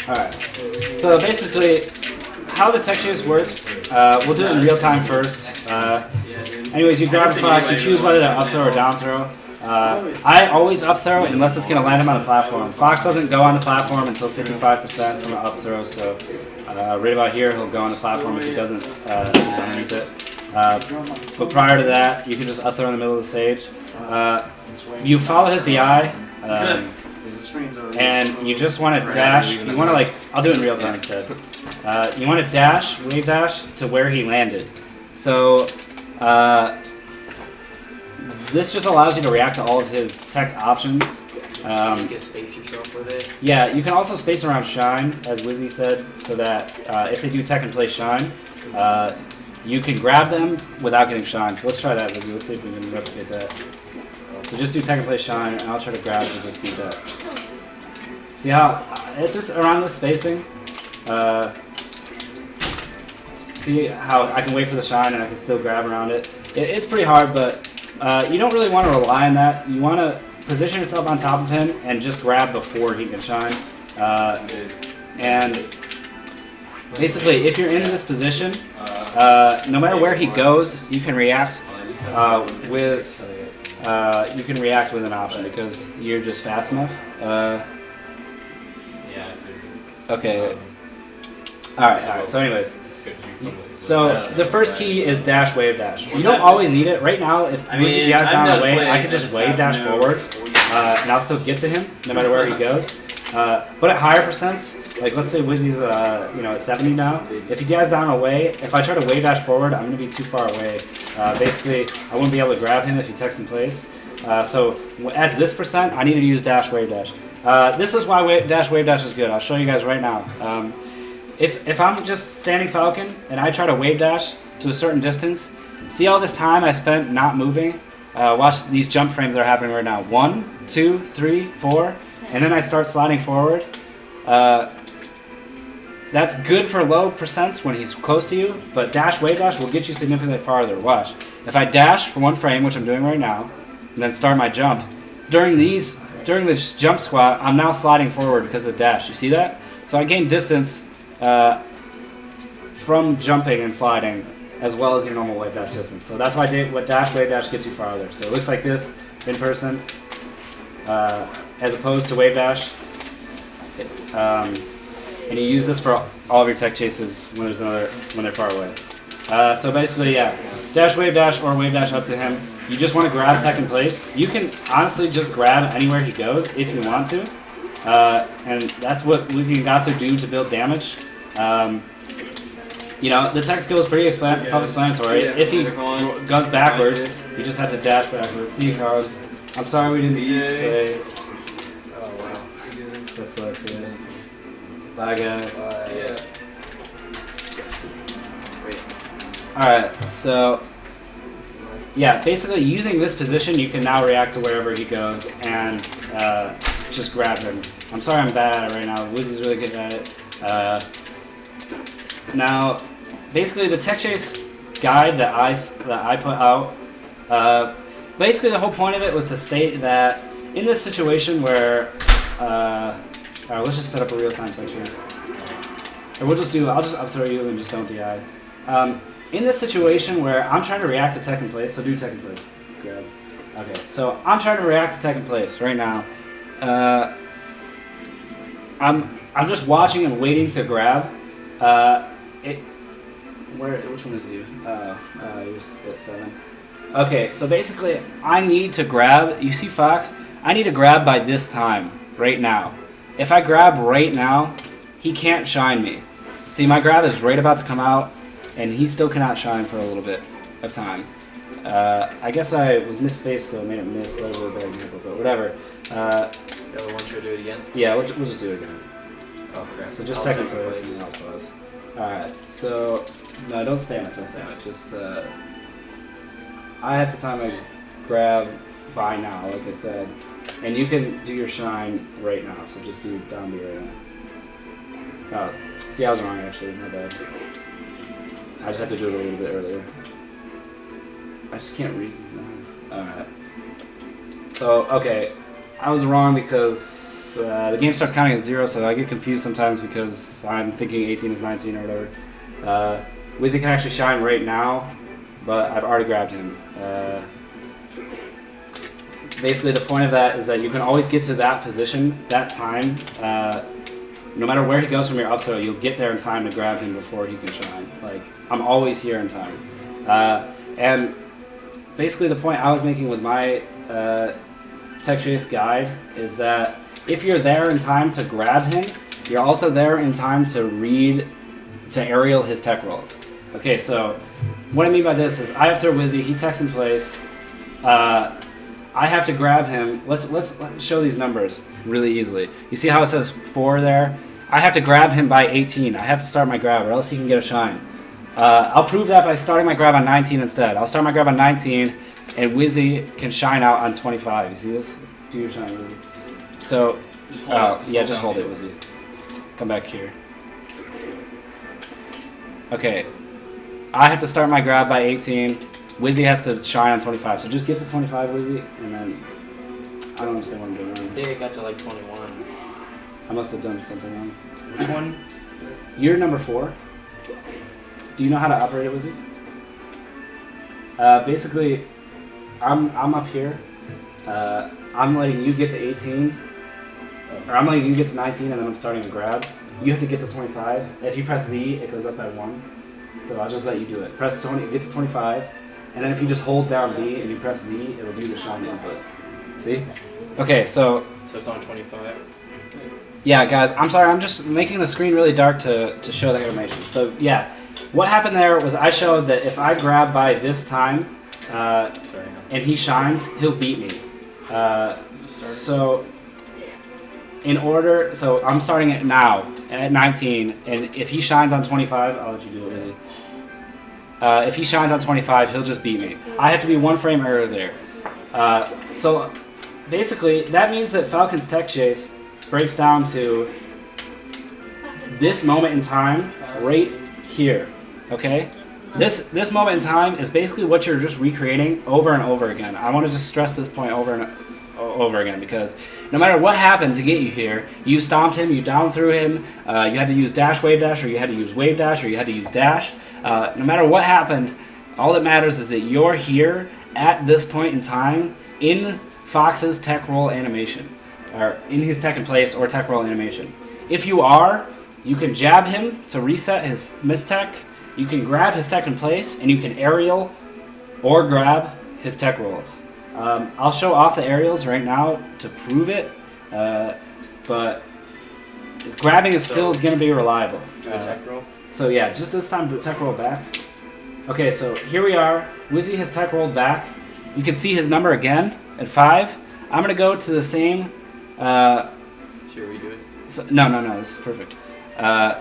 Alright. So basically, how the Techchase works, we'll do it in real time first. Anyways, you grab the Fox, you choose whether to up throw or down throw. I always up throw unless it's going to land him on the platform. Fox doesn't go on the platform until 55% from an up throw, so right about here he'll go on the platform if he doesn't, he's underneath it. But prior to that, you can just up throw in the middle of the stage. You follow his DI, and you just want to dash. You want to I'll do it in real time instead. You want to dash, wave dash to where he landed. So this just allows you to react to all of his tech options. You can space yourself with it. Yeah, you can also space around Shine, as Wizzy said, so that if they do tech and play Shine, you can grab them without getting Shine. So let's try that, Wizzy. Let's see if we can replicate that. So just do tech and play Shine, and I'll try to grab to just beat that. See how around this spacing? See how I can wait for the Shine and I can still grab around it. It's pretty hard, but you don't really want to rely on that. You want to position yourself on top of him and just grab before he can Shine. And basically, if you're in this position, no matter where he goes, you can react with an option because you're just fast enough. Okay. All right. So anyways, so the first key is dash, wave dash. You don't always need it. Right now, if Wizzy dives down the way, I can just wave dash forward, and I'll still get to him no matter where he goes. But at higher percents, like let's say Wizzy's at 70 now. If he dives down away, if I try to wave dash forward, I'm gonna be too far away. Basically, I wouldn't be able to grab him if he techs in place. So at this percent, I need to use dash, wave dash. This is why dash, wave dash is good. I'll show you guys right now. If I'm just standing Falcon and I try to wave dash to a certain distance, see all this time I spent not moving? Watch these jump frames that are happening right now. 1, 2, 3, 4, and then I start sliding forward. That's good for low percents when he's close to you, but dash, wave dash will get you significantly farther. Watch. If I dash for 1 frame, which I'm doing right now, and then start my jump, during the jump squat, I'm now sliding forward because of the dash. You see that? So I gain distance from jumping and sliding as well as your normal wave dash distance. So that's why dash, wave dash gets you farther. So it looks like this in person as opposed to wave dash. And you use this for all of your tech chases when they're far away. So basically, yeah, dash, wave dash, or wave dash up to him. You just want to grab tech in place. You can honestly just grab anywhere he goes if you want to. And that's what Wizzy and Gatsu do to build damage. The tech skill is pretty self-explanatory. If he goes backwards, you just have to dash backwards. See you, Carl. I'm sorry we didn't use today. Oh, wow. That sucks, yeah. Bye, guys. Yeah. Alright, so yeah, basically using this position, you can now react to wherever he goes and just grab him. I'm sorry I'm bad at it right now. Wizzy's really good at it. Now, basically the Techchase guide that I put out, basically the whole point of it was to state that in this situation where, alright, let's just set up a real-time Techchase. Or I'll just up throw you and just don't DI. In this situation where I'm trying to react to tech in place, so do tech in place. Grab. Okay, so I'm trying to react to tech in place right now. I'm just watching and waiting to grab. Which one is you? You're at 7. Okay, so basically I need to grab. You see Fox? I need to grab by this time, right now. If I grab right now, he can't shine me. See, my grab is right about to come out, and he still cannot shine for a little bit of time. I guess I was misspaced, so I made it miss. That was a little bad example, but whatever. We want to do it again? Yeah, we'll just do it again. Okay. So just technically, and then I'll pause. Alright, so, no, don't spam it, Just, I have to time my grab by now, like I said. And you can do your shine right now, so just do down B right now. Oh, see, I was wrong actually, my bad. I just have to do it a little bit earlier. I just can't read these now. Alright. So, okay. I was wrong because it's the game starts counting at 0, so I get confused sometimes because I'm thinking 18 is 19 or whatever. Wizzy can actually shine right now, but I've already grabbed him. Basically, the point of that is that you can always get to that position, that time. No matter where he goes from your up throw, you'll get there in time to grab him before he can shine. Like, I'm always here in time. And basically the point I was making with my Techchase guide is that if you're there in time to grab him, you're also there in time to aerial his tech rolls. Okay, so what I mean by this is I have throw Wizzy, he techs in place. I have to grab him. Let's show these numbers really easily. You see how it says 4 there? I have to grab him by 18. I have to start my grab, or else he can get a shine. I'll prove that by starting my grab on 19 instead. I'll start my grab on 19, and Wizzy can shine out on 25. You see this? Do your shine, Wizzy. So, just hold it, Wizzy. Come back here. Okay. I have to start my grab by 18. Wizzy has to shine on 25, so just get to 25, Wizzy, and then I don't understand what I'm doing wrong. I think I got to like 21. I must have done something wrong. Which one? You're number 4. Do you know how to operate it, Wizzy? Basically, I'm up here. I'm letting you get to 18, or I'm letting you get to 19, and then I'm starting a grab. You have to get to 25. If you press Z, it goes up by 1. So I'll just let you do it. Press 20, get to 25. And then if you just hold down B and you press Z, it'll do the shine input. See? Okay, so it's on 25. Yeah, guys, I'm sorry, I'm just making the screen really dark to show the animation. So yeah, what happened there was I showed that if I grab by this time and he shines, he'll beat me. So I'm starting it now at 19, and if he shines on 25, I'll let you do it, Izzy. If he shines on 25, he'll just beat me. I have to be 1 frame earlier there. So basically, that means that Falcon's Techchase breaks down to this moment in time right here. Okay? This moment in time is basically what you're just recreating over and over again. I want to just stress this point over and over again because no matter what happened to get you here, you stomped him, you down threw him, you had to use dash, wave dash, or you had to use wave dash, or you had to use dash. No matter what happened, all that matters is that you're here at this point in time in Fox's tech roll animation, or in his tech in place or tech roll animation. If you are, you can jab him to reset his mistech, you can grab his tech in place, and you can aerial or grab his tech rolls. I'll show off the aerials right now to prove it, but grabbing is still going to be reliable. Do a tech roll? So yeah, just this time tech roll back. Okay, so here we are. Wizzy has tech rolled back. You can see his number again at 5. I'm going to go to the same... Should we do it? So, no, this is perfect. I'm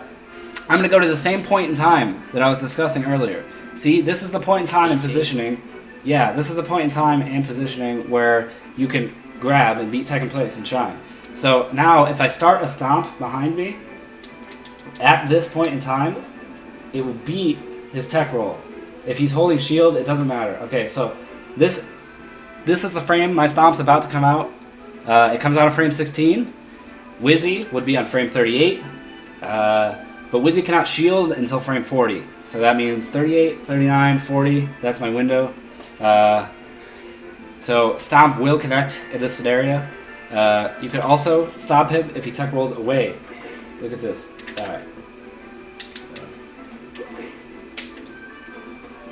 going to go to the same point in time that I was discussing earlier. See, this is the point in time and positioning. Yeah, this is the point in time and positioning where you can grab and beat tech in place and shine. So now if I start a stomp behind me, at this point in time, it will beat his tech roll. If he's holding shield, it doesn't matter. Okay, so this is the frame my stomp's about to come out. It comes out of frame 16. Wizzy would be on frame 38. But Wizzy cannot shield until frame 40. So that means 38, 39, 40. That's my window. So Stomp will connect in this scenario. You could also stop him if he tech rolls away. Look at this. Alright.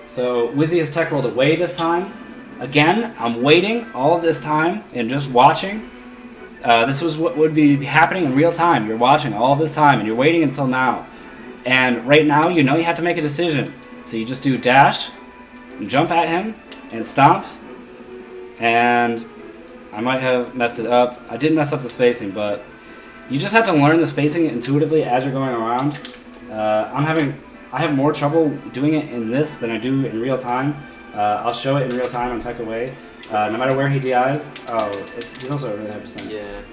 So Wizzy has tech rolled away this time. Again, I'm waiting all of this time and just watching. This was what would be happening in real time. You're watching all of this time and you're waiting until now. And right now, you know you have to make a decision. So you just do dash, jump at him, and stomp. And I might have messed it up. I did mess up the spacing, but you just have to learn the spacing intuitively as you're going around. I have more trouble doing it in this than I do in real time. I'll show it in real time on Tech Away. No matter where he DIs. Oh, he's also a really high percent. Yeah.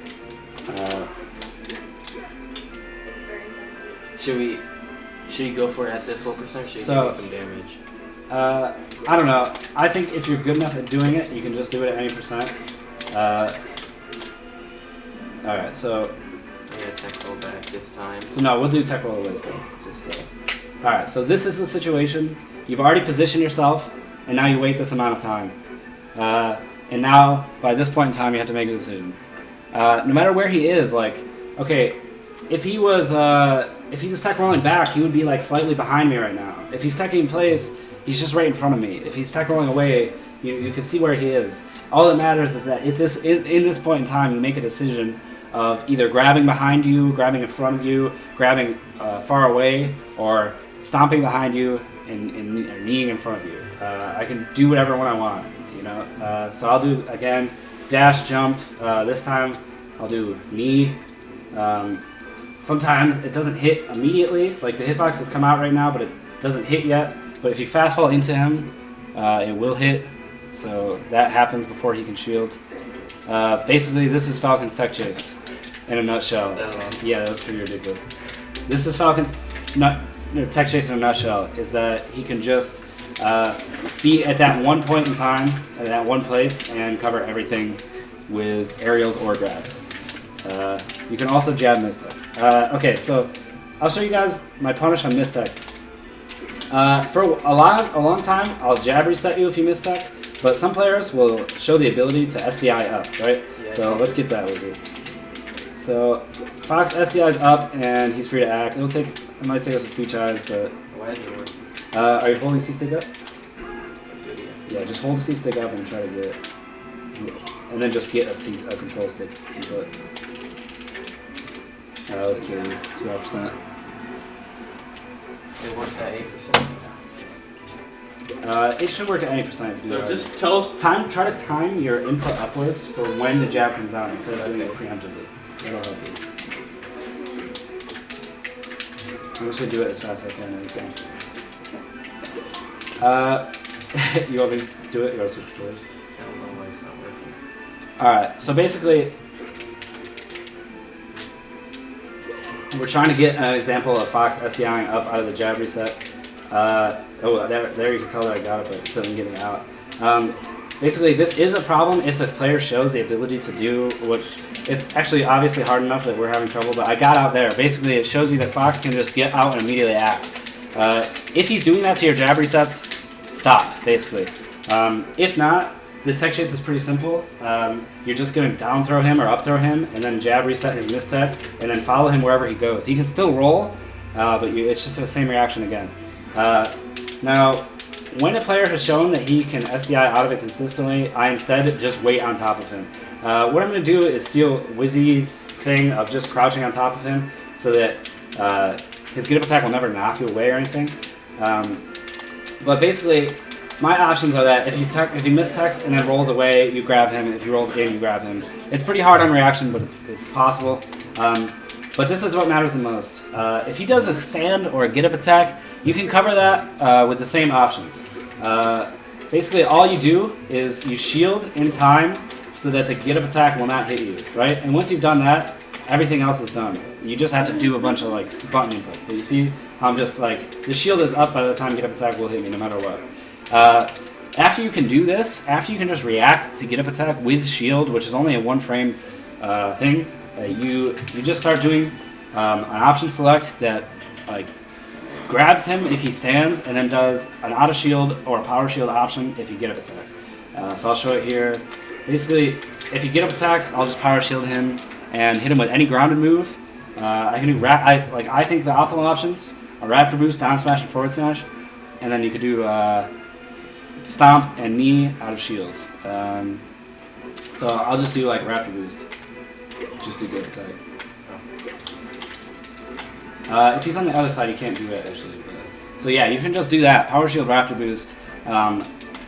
Should we go for it at this 4%? Should we give me some damage? I don't know. I think if you're good enough at doing it, you can just do it at any percent. Alright, so... I gotta tech roll back this time. So no, we'll do tech roll away still. Alright, so this is the situation. You've already positioned yourself, and now you wait this amount of time. And now, by this point in time, you have to make a decision. No matter where he is, like, okay, if he was, if he's just tech rolling back, he would be like slightly behind me right now. If he's teching in place, he's just right in front of me. If he's tech rolling away, you can see where he is. All that matters is that in this point in time, you make a decision of either grabbing behind you, grabbing in front of you, grabbing far away, or stomping behind you and kneeing in front of you. I can do whatever one I want, you know. So I'll do, again, dash, jump. This time I'll do knee. Sometimes it doesn't hit immediately. Like the hitbox has come out right now, but it doesn't hit yet. But if you fast fall into him, it will hit. So that happens before he can shield. Basically, this is Falcon's Techchase in a nutshell. Yeah, that was pretty ridiculous. This is Falcon's Techchase in a nutshell, is that he can just be at that one point in time, at that one place, and cover everything with aerials or grabs. You can also jab mistech. Okay, so I'll show you guys my punish on mistech. For a long time, I'll jab reset you if you mistech, but some players will show the ability to SDI up, right? Yeah, so let's get that over. So Fox SDI's up, and he's free to act. It might take us a few tries, but... Why is it work? Are you holding C-stick up? Yeah, just hold the C-stick up and try to get it. And then just get a control stick input. That was killing me. 2%. It works at 8%. It should work at any percent. So just tell us... Try to time your input upwards for when the jab comes out instead of doing it preemptively. That'll help you. I'm just going to do it as fast as I can and everything. You want me to do it? You want to switch controllers? I don't know why it's not working. Alright, so basically, we're trying to get an example of Fox SDIing up out of the jab reset. There you can tell that I got it, but it still didn't get me out. Basically, this is a problem if the player shows the ability to do, which it's actually obviously hard enough that we're having trouble, but I got out there. Basically, it shows you that Fox can just get out and immediately act. If he's doing that to your jab resets, stop, basically. If not, the Techchase is pretty simple. You're just going to down throw him or up throw him, and then jab reset his mistech, and then follow him wherever he goes. He can still roll, but it's just the same reaction again. Now, when a player has shown that he can SDI out of it consistently, I instead just wait on top of him. What I'm going to do is steal Wizzy's thing of just crouching on top of him so that his get up attack will never knock you away or anything. But basically, my options are that if he mistechs and then rolls away, you grab him. If he rolls in, you grab him. It's pretty hard on reaction, but it's possible. But this is what matters the most. If he does a stand or a get up attack, you can cover that with the same options. Basically, all you do is you shield in time so that the get up attack will not hit you, right? And once you've done that, everything else is done. You just have to do a bunch of like button inputs. But you see how I'm just like, the shield is up by the time get up attack will hit me no matter what. After you can do this, after you can just react to get up attack with shield, which is only a one frame thing, you just start doing an option select that like grabs him if he stands and then does an auto shield or a power shield option if you get up attacks. So I'll show it here. Basically, if you get up attacks, I'll just power shield him and hit him with any grounded move. I can do I think the optimal options are raptor boost, down smash, and forward smash, and then you could do stomp and knee out of shield. So I'll just do like raptor boost, just to get attack. If he's on the other side, you can't do it actually. So yeah, you can just do that. Power shield, raptor boost.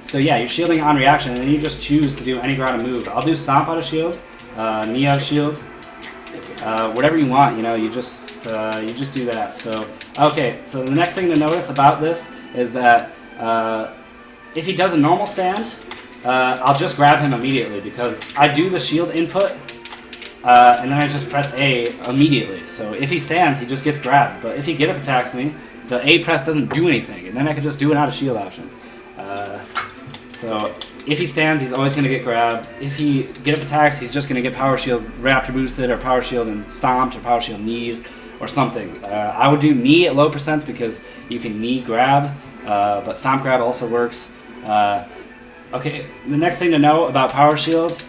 So yeah, you're shielding on reaction, and then you just choose to do any grounded move. I'll do stomp out of shield, knee out of shield, whatever you want. You know, you just do that. So okay, so the next thing to notice about this is that if he does a normal stand, I'll just grab him immediately because I do the shield input. And then I just press A immediately. So if he stands, he just gets grabbed. But if he get up attacks me, the A press doesn't do anything. And then I can just do an out of shield option. So if he stands, he's always going to get grabbed. If he get up attacks, he's just going to get power shield raptor boosted or power shield and stomped or power shield kneed or something. I would do knee at low percents because you can knee grab, but stomp grab also works. Okay, the next thing to know about power shield,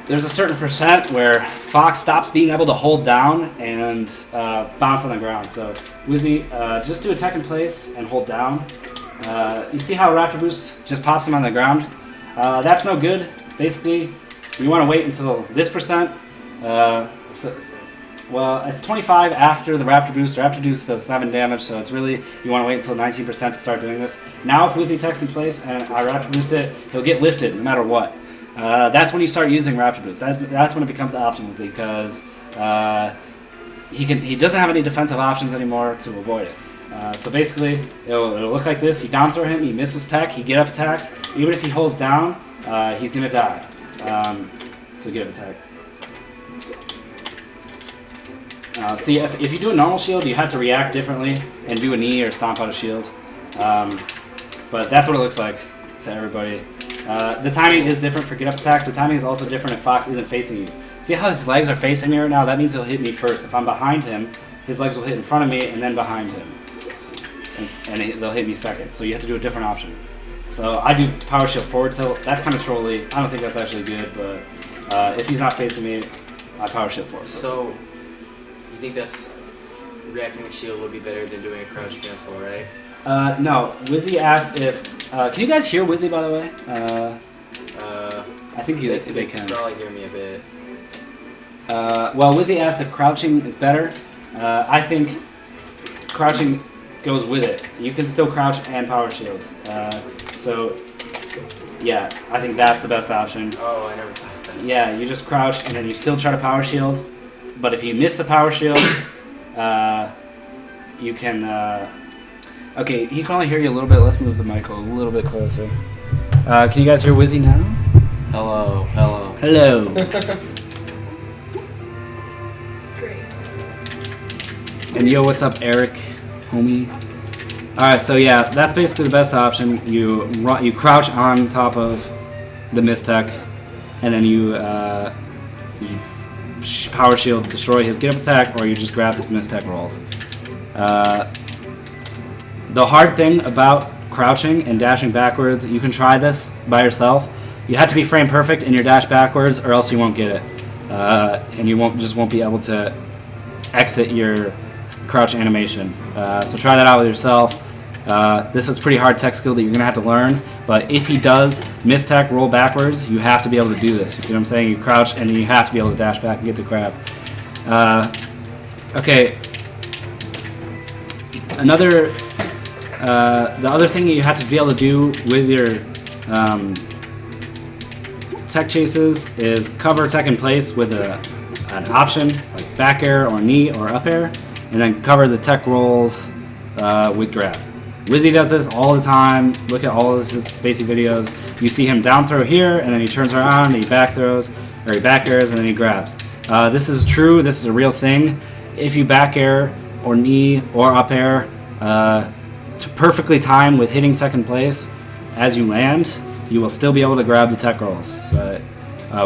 there's a certain percent where Fox stops being able to hold down and bounce on the ground. So Wizzy, just do a tech in place and hold down. You see how Raptor Boost just pops him on the ground? That's no good. Basically, you want to wait until this percent. Well, it's 25 after the Raptor Boost. Raptor Boost does 7 damage, so it's really, you want to wait until 19% to start doing this. Now if Wizzy techs in place and I Raptor Boost it, he'll get lifted no matter what. That's when you start using Raptor Boost. That's when it becomes optimal because he doesn't have any defensive options anymore to avoid it. So basically, it'll look like this. You down throw him, he misses tech, he get up attacks. Even if he holds down, he's going to die. So get up attack. See, if you do a normal shield, you have to react differently and do a knee or stomp out a shield. But that's what it looks like to everybody. The timing is different for get up attacks. The timing is also different if Fox isn't facing you. See how his legs are facing me right now? That means he'll hit me first. If I'm behind him, his legs will hit in front of me and then behind him. And they'll hit me second. So you have to do a different option. So I do power shield forward tilt. That's kind of trolly. I don't think that's actually good, but if he's not facing me, I power shield forward. So you think that's reacting with shield would be better than doing a crouch cancel, right? No. Wizzy asked if... can you guys hear Wizzy, by the way? I think they can. Probably hear me a bit. Well, Wizzy asked if crouching is better. I think crouching goes with it. You can still crouch and power shield. So, yeah, I think that's the best option. Oh, I never thought that. Yeah, you just crouch and then you still try to power shield. But if you miss the power shield, you can... okay, he can only hear you a little bit. Let's move the mic a little bit closer. Can you guys hear Wizzy now? Hello, hello. Hello. Great. And yo, what's up, Eric, homie? Alright, so yeah, that's basically the best option. You crouch on top of the mistech, and then you power shield, destroy his get up attack, or you just grab his mistech rolls. The hard thing about crouching and dashing backwards, you can try this by yourself. You have to be frame perfect in your dash backwards, or else you won't get it, and you won't be able to exit your crouch animation. So try that out with yourself. This is pretty hard tech skill that you're gonna have to learn. But if he does miss tech roll backwards, you have to be able to do this. You see what I'm saying? You crouch and then you have to be able to dash back and get the grab. Okay. The other thing that you have to be able to do with your tech chases is cover tech in place with an option like back air or knee or up air, and then cover the tech rolls with grab. Wizzy does this all the time. Look at all of his spacey videos. You see him down throw here, and then he turns around and he back throws, or he back airs and then he grabs. This is true. This is a real thing. If you back air or knee or up air to perfectly time with hitting tech in place as you land, you will still be able to grab the tech rolls. But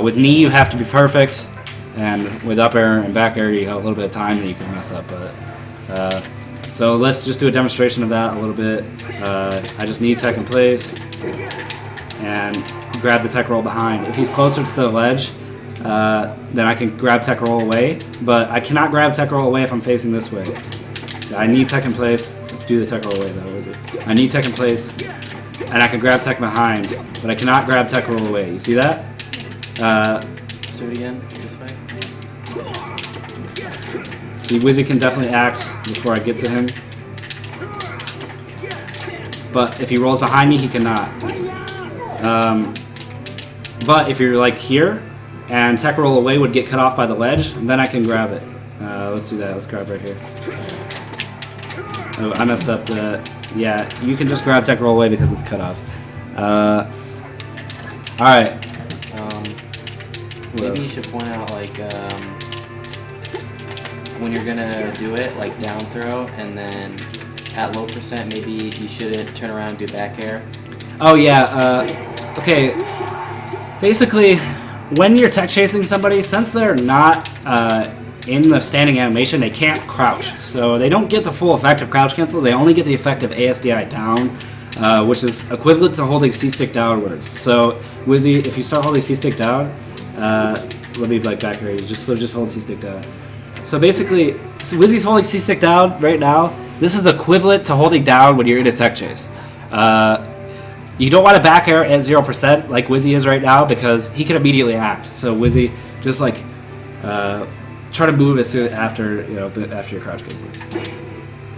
with knee, you have to be perfect, and with up air and back air, you have a little bit of time that you can mess up. But so let's just do a demonstration of that a little bit. I just need tech in place and grab the tech roll behind. If he's closer to the ledge, then I can grab tech roll away, but I cannot grab tech roll away if I'm facing this way. So I need tech in place. Let's do the tech roll away though. Wizard. I need tech in place, and I can grab tech behind, but I cannot grab tech roll away. You see that? Let's do it again. This way. See, Wizzy can definitely act before I get to him. But if he rolls behind me, he cannot. But if you're like here, and tech roll away would get cut off by the ledge, then I can grab it. Let's do that. Let's grab right here. Oh, I messed up the... Yeah, you can just grab tech roll away because it's cut off. Alright. Maybe you should point out, like, when you're gonna do it, like down throw, and then at low percent, maybe you shouldn't turn around and do back air. Oh yeah. Okay. Basically, when you're tech chasing somebody, since they're not in the standing animation, they can't crouch. So they don't get the full effect of crouch cancel. They only get the effect of ASDI down, which is equivalent to holding C-stick downwards. So Wizzy, if you start holding C-stick down, let me like back here. Just hold C-stick down. So basically, Wizzy's holding C-stick down right now. This is equivalent to holding down when you're in a tech chase. You don't want to back air at 0% like Wizzy is right now because he can immediately act. So Wizzy, just like try to move as soon after your crouch cancel.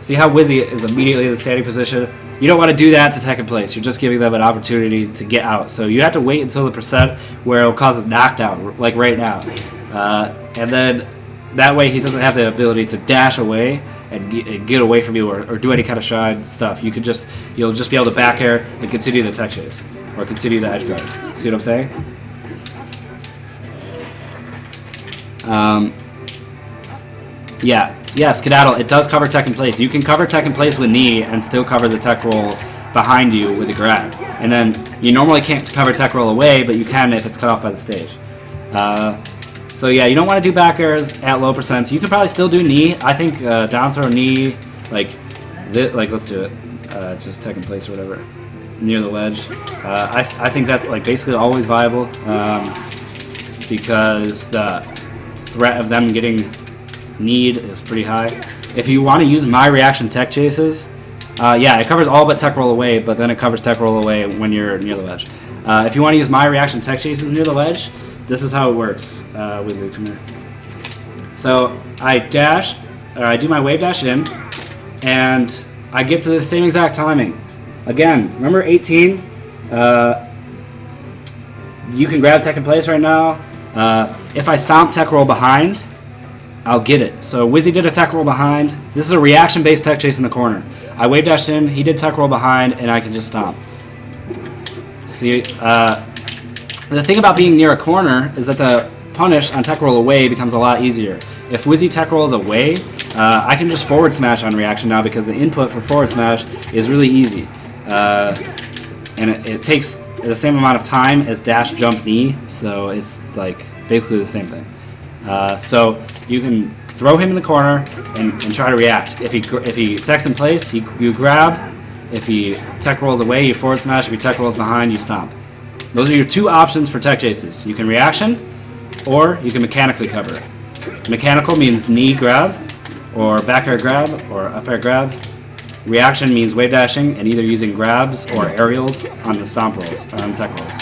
See how Wizzy is immediately in the standing position? You don't want to do that to tech in place. You're just giving them an opportunity to get out. So you have to wait until the percent where it'll cause a knockdown, like right now. And then that way he doesn't have the ability to dash away and get away from you or do any kind of shine stuff. You'll just be able to back air and continue the tech chase or continue the edge guard. See what I'm saying? Yeah, Skedaddle, it does cover tech in place. You can cover tech in place with knee and still cover the tech roll behind you with the grab. And then you normally can't cover tech roll away, but you can if it's cut off by the stage. So yeah, you don't want to do back airs at low percents. You can probably still do knee. I think down throw knee, like let's do it. Just tech in place or whatever, near the ledge. I think that's like basically always viable because the threat of them getting need is pretty high. If you want to use my reaction tech chases, yeah, it covers all but tech roll away, but then it covers tech roll away when you're near the ledge. If you want to use my reaction tech chases near the ledge, this is how it works. Wizzy, come here. So I do my wave dash in, and I get to the same exact timing. Again, remember 18? You can grab tech in place right now. If I stomp tech roll behind, I'll get it. So Wizzy did a tech roll behind. This is a reaction-based tech chase in the corner. I wave dashed in, he did tech roll behind, and I can just stomp. See, the thing about being near a corner is that the punish on tech roll away becomes a lot easier. If Wizzy tech rolls away, I can just forward smash on reaction now because the input for forward smash is really easy. And it takes the same amount of time as dash jump knee, so it's like basically the same thing. So you can throw him in the corner and try to react. If he techs in place, you grab. If he tech rolls away, you forward smash. If he tech rolls behind, you stomp. Those are your two options for tech chases. You can reaction, or you can mechanically cover. Mechanical means knee grab, or back air grab, or up air grab. Reaction means wave dashing and either using grabs or aerials on the stomp rolls, on tech rolls.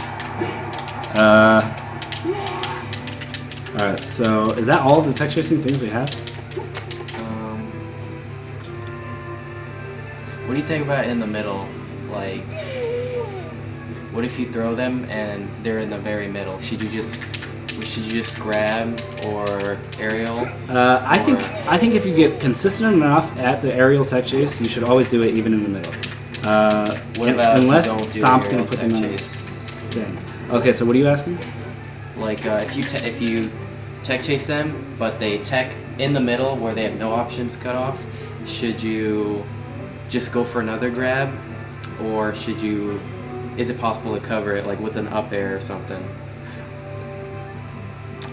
Alright, so is that all of the tech chasing things we have? What do you think about in the middle? Like, what if you throw them and they're in the very middle? Should you just grab or aerial? I think if you get consistent enough at the aerial tech chase, you should always do it even in the middle. What about unless if you don't Stomp's do going to put them on this thing. Okay, so what are you asking? Like if you tech chase them, but they tech in the middle where they have no options cut off, should you just go for another grab, or is it possible to cover it like with an up air or something?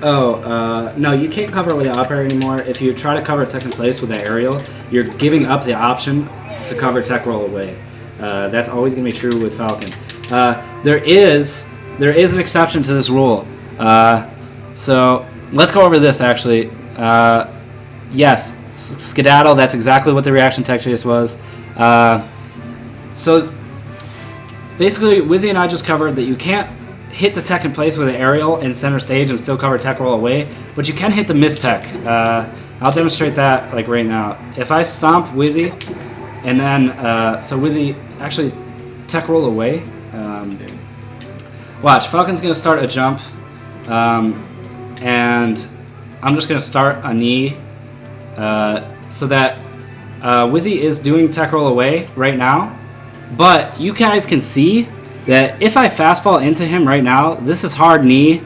No, you can't cover it with the up air anymore. If you try to cover tech in place with the aerial, you're giving up the option to cover tech roll away. That's always going to be true with Falcon. There is an exception to this rule. So let's go over this actually. Yes, Skedaddle, that's exactly what the reaction tech chase was. So basically, Wizzy and I just covered that you can't hit the tech in place with an aerial in center stage and still cover tech roll away, but you can hit the miss tech. I'll demonstrate that like right now. If I stomp Wizzy, and then so Wizzy actually tech roll away. Watch, Falcon's gonna start a jump, and I'm just gonna start a knee, so that Wizzy is doing tech roll away right now, but you guys can see that if I fast fall into him right now, this is hard knee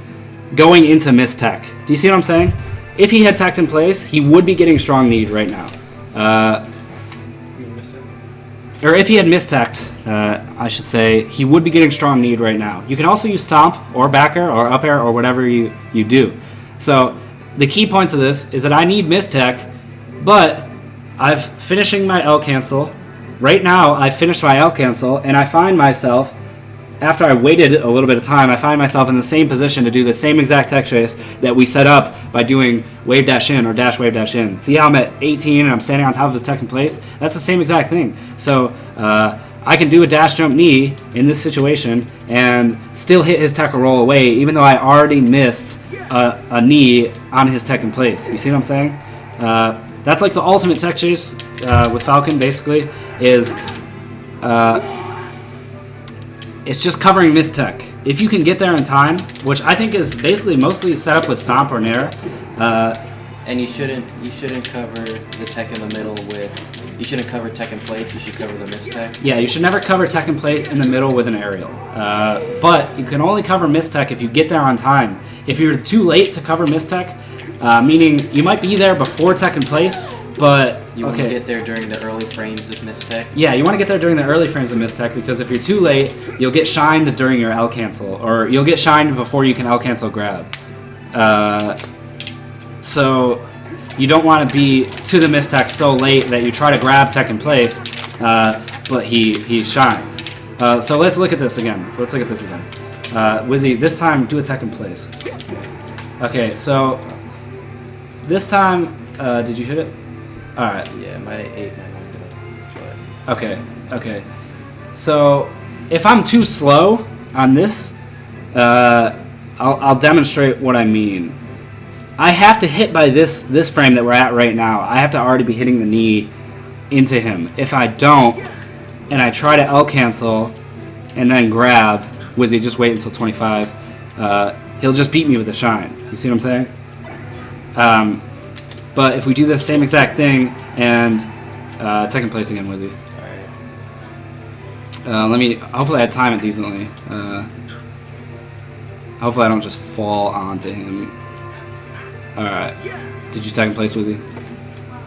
going into miss tech. Do you see what I'm saying? If he had teched in place, he would be getting strong kneed right now. You missed it? or if he had mistech, I should say, he would be getting strong need right now. You can also use stomp or back air or up air or whatever you do. So the key points of this is that I need mistech, but I've finishing my L cancel. Right now, I finished my L cancel, and I find myself, after I waited a little bit of time, I find myself in the same position to do the same exact Techchase that we set up by doing wave dash in or dash wave dash in. See how I'm at 18 and I'm standing on top of his tech in place? That's the same exact thing. So I can do a dash jump knee in this situation and still hit his tech roll away, even though I already missed a knee on his tech in place. You see what I'm saying? That's like the ultimate Techchase with Falcon, basically, is it's just covering mistech. If you can get there in time, which I think is basically mostly set up with stomp or nair. And you shouldn't cover the tech in the middle with. You shouldn't cover tech in place. You should cover the mistech. Yeah, you should never cover tech in place in the middle with an aerial. But you can only cover mistech if you get there on time. If you're too late to cover mistech, meaning you might be there before tech in place, but you want to get there during the early frames of mistech. Yeah, you want to get there during the early frames of mistech, because if you're too late, you'll get shined during your L cancel, or you'll get shined before you can L cancel grab. So you don't want to be to the mistech so late that you try to grab tech in place, but he shines. So let's look at this again. Wizzy, this time do a tech in place. Okay, so this time, did you hit it? All right. Yeah, I might have ate my window. But. Okay. So if I'm too slow on this, I'll demonstrate what I mean. I have to hit by this frame that we're at right now. I have to already be hitting the knee into him. If I don't, and I try to L cancel and then grab, Wizzy, just wait until 25. He'll just beat me with a shine. You see what I'm saying? But if we do the same exact thing and tech in place again, Wizzy. Alright. Hopefully I time it decently. Hopefully I don't just fall onto him. Alright. Did you tech in place, Wizzy?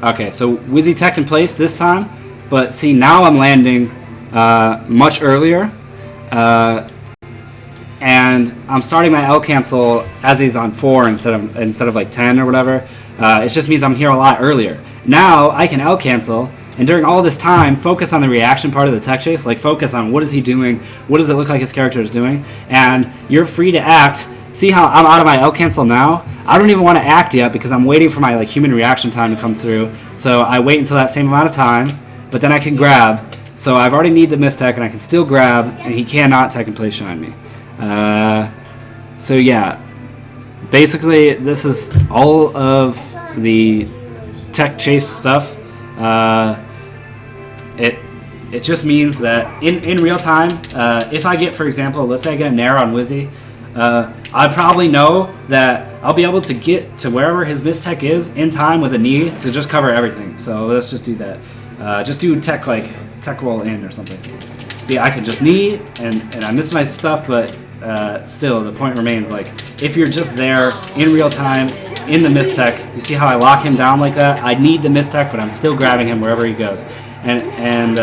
Okay, so Wizzy tech in place this time, but see, now I'm landing much earlier. And I'm starting my L cancel as he's on 4 instead of like 10 or whatever. It just means I'm here a lot earlier. Now I can L cancel, and during all this time, focus on the reaction part of the Techchase. Like, focus on what is he doing, what does it look like his character is doing, and you're free to act. See how I'm out of my L cancel now? I don't even want to act yet because I'm waiting for my like human reaction time to come through. So I wait until that same amount of time, but then I can grab. So I've already need the mistech, and I can still grab, and he cannot tech and play shine me. So yeah, basically this is all of the Techchase stuff. It just means that in real time, if I get, for example, let's say I get a nair on Wizzy, I probably know that I'll be able to get to wherever his mistech is in time with a knee to just cover everything. So let's just do that. Just do tech roll in or something. See, I can just knee and I miss my stuff, but still the point remains, like, if you're just there in real time in the mistech, you see how I lock him down like that? I need the mistech, but I'm still grabbing him wherever he goes. And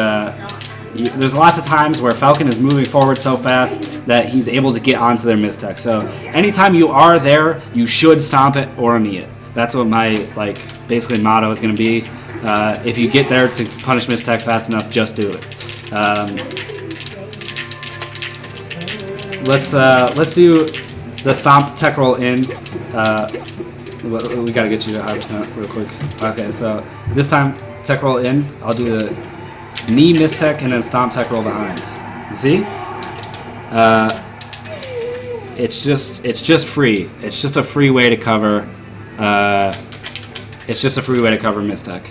there's lots of times where Falcon is moving forward so fast that he's able to get onto their mistech. So anytime you are there, you should stomp it or knee it. That's what my basically motto is going to be. If you get there to punish mistech fast enough, just do it. Let's do the stomp tech roll in. We gotta get you to 100% real quick. Okay, so this time tech roll in. I'll do the knee mistech and then stomp tech roll behind. You see? It's just free. It's just a free way to cover. It's just a free way to cover mistech.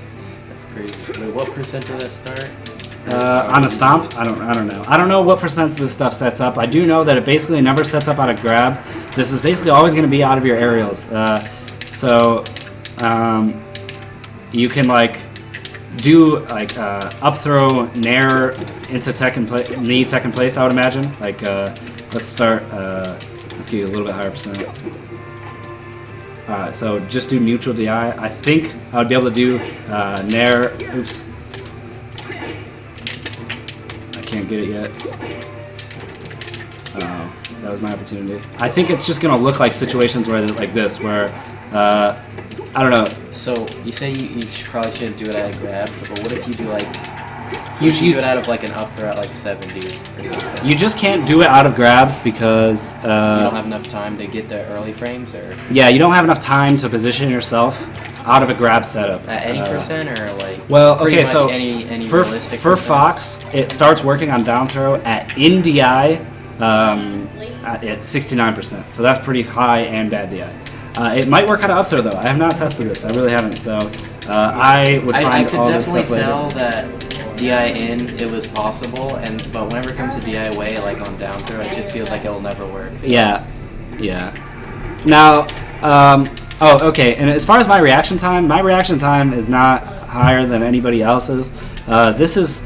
That's crazy. Wait, what percent did that start? On a stomp? I don't know. I don't know what percent this stuff sets up. I do know that it basically never sets up out of grab. This is basically always going to be out of your aerials. So you can do up throw nair into knee tech in place. I would imagine. Let's start. Let's give you a little bit higher percent. So just do neutral DI. I think I would be able to do nair. Oops. can't get it yet. Oh, that was my opportunity. I think it's just gonna look like situations where like this, where I don't know. So you say you probably shouldn't do it out of grabs, but what if you do like you do it out of like an up throw at like 70 or something? You just can't do it out of grabs because you don't have enough time to get the early frames, or yeah, you don't have enough time to position yourself out of a grab setup. At any percent, or like well, okay, so any for realistic for percent? Fox, it starts working on down throw at in DI at 69%. So that's pretty high and bad DI. It might work out of up throw though. I have not tested this. I really haven't. So I would find I could all this stuff definitely tell later. that DI in it was possible, but whenever it comes to DI away, like on down throw, it just feels like it will never work. So. Yeah. Now, oh, okay. And as far as my reaction time is not higher than anybody else's. This is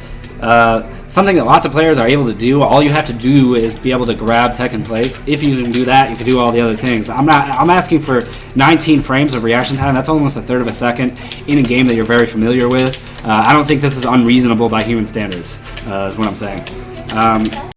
something that lots of players are able to do. All you have to do is be able to grab tech in place. If you can do that, you can do all the other things. I'm asking for 19 frames of reaction time. That's almost a third of a second in a game that you're very familiar with. I don't think this is unreasonable by human standards, is what I'm saying.